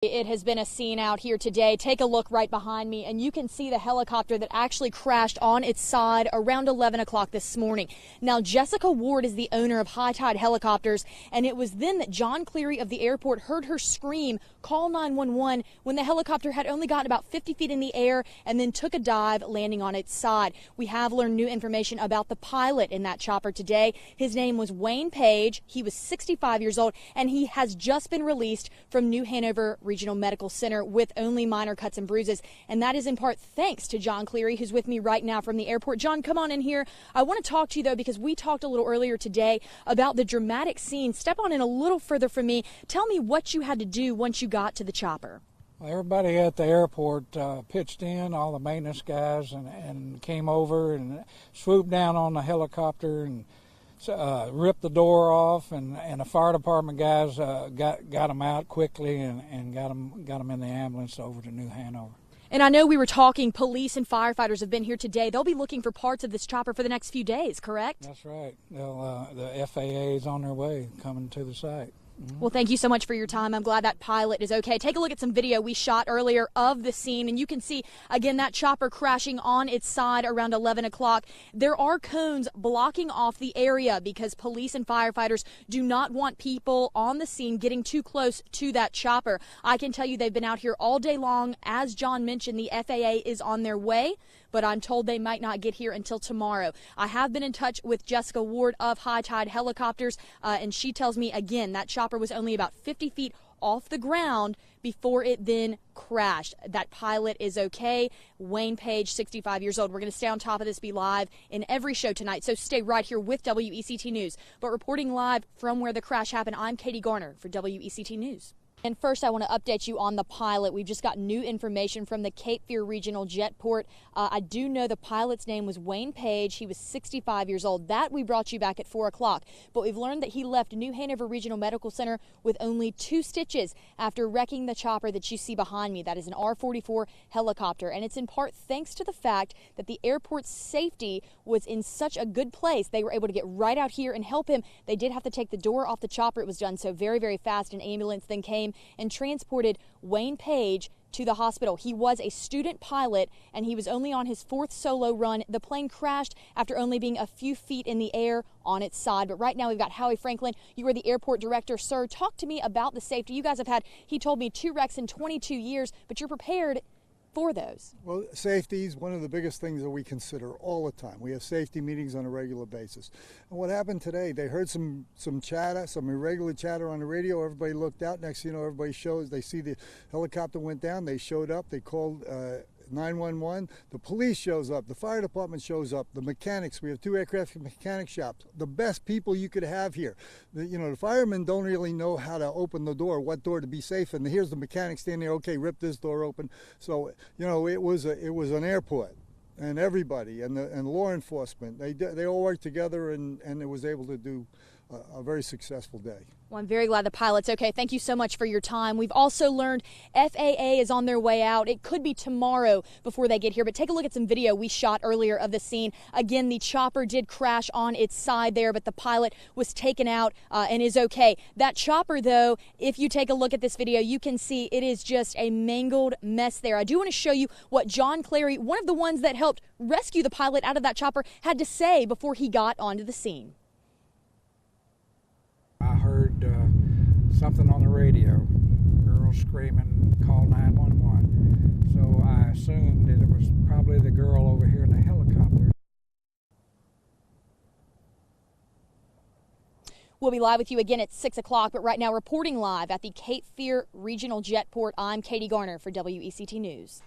It has been a scene out here today. Take a look right behind me and you can see the helicopter that actually crashed on its side around 11 o'clock this morning. Now, Jessica Ward is the owner of High Tide Helicopters, and it was then that John Cleary of the airport heard her scream, call 911, when the helicopter had only gotten about 50 feet in the air and then took a dive, landing on its side. We have learned new information about the pilot in that chopper today. His name was Wayne Page. He was 65 years old, and he has just been released from New Hanover Regional Medical Center with only minor cuts and bruises, and that is in part thanks to John Cleary, who's with me right now from the airport. John, come on in here. I want to talk to you, though, because we talked a little earlier today about the dramatic scene. Step on in a little further from me. Tell me what you had to do once you got to the chopper. Well, everybody at the airport pitched in, all the maintenance guys, and came over and swooped down on the helicopter and ripped the door off, and the fire department guys got them out quickly and got them in the ambulance over to New Hanover. And I know we were talking, police and firefighters have been here today. They'll be looking for parts of this chopper for the next few days, correct? That's right. The FAA is on their way, coming to the site. Well, thank you so much for your time. I'm glad that pilot is okay. Take a look at some video we shot earlier of the scene, and you can see, again, that chopper crashing on its side around 11 o'clock. There are cones blocking off the area because police and firefighters do not want people on the scene getting too close to that chopper. I can tell you they've been out here all day long. As John mentioned, the FAA is on their way, but I'm told they might not get here until tomorrow. I have been in touch with Jessica Ward of High Tide Helicopters, and she tells me, again, that chopper was only about 50 feet off the ground before it then crashed. That pilot is okay. Wayne Page, 65 years old. We're going to stay on top of this, be live in every show tonight, so stay right here with WECT News. But reporting live from where the crash happened, I'm Katie Garner for WECT News. And first, I want to update you on the pilot. We've just got new information from the Cape Fear Regional JETPORT. I do know the pilot's name was Wayne Page. He was 65 years old. That we brought you back at 4 o'clock. But we've learned that he left New Hanover Regional Medical Center with only 2 stitches after wrecking the chopper that you see behind me. That is an R-44 helicopter. And it's in part thanks to the fact that the airport's safety was in such a good place. They were able to get right out here and help him. They did have to take the door off the chopper. It was done so very, very fast. An ambulance then came and transported Wayne Page to the hospital. He was a student pilot, and he was only on his 4th solo run. The plane crashed after only being a few feet in the air on its side. But right now we've got Howie Franklin. You are the airport director. Sir, talk to me about the safety. You guys have had, he told me, 2 wrecks in 22 years, but you're prepared for those. Well, safety is one of the biggest things that we consider all the time. We have safety meetings on a regular basis. And what happened today, they heard some chatter, some irregular chatter on the radio. Everybody looked out. Next thing you know, everybody shows, they see the helicopter went down. They showed up. They called 911. The police shows up. The fire department shows up. The mechanics. We have 2 aircraft mechanic shops. The best people you could have here. The firemen don't really know how to open the door, what door to be safe. And here's the mechanic standing there. Okay, rip this door open. So it was an airport, and everybody and law enforcement. They all worked together, and it was able to do a very successful day. Well, I'm very glad the pilot's okay. Thank you so much for your time. We've also learned FAA is on their way out. It could be tomorrow before they get here, but take a look at some video we shot earlier of the scene. Again, the chopper did crash on its side there, but the pilot was taken out and is okay. That chopper, though, if you take a look at this video, you can see it is just a mangled mess there. I do want to show you what John Cleary, one of the ones that helped rescue the pilot out of that chopper, had to say before he got onto the scene. I heard something on the radio, girl screaming, call 911. So I assumed that it was probably the girl over here in the helicopter. We'll be live with you again at 6 o'clock, but right now reporting live at the Cape Fear Regional JETPORT, I'm Katie Garner for WECT News.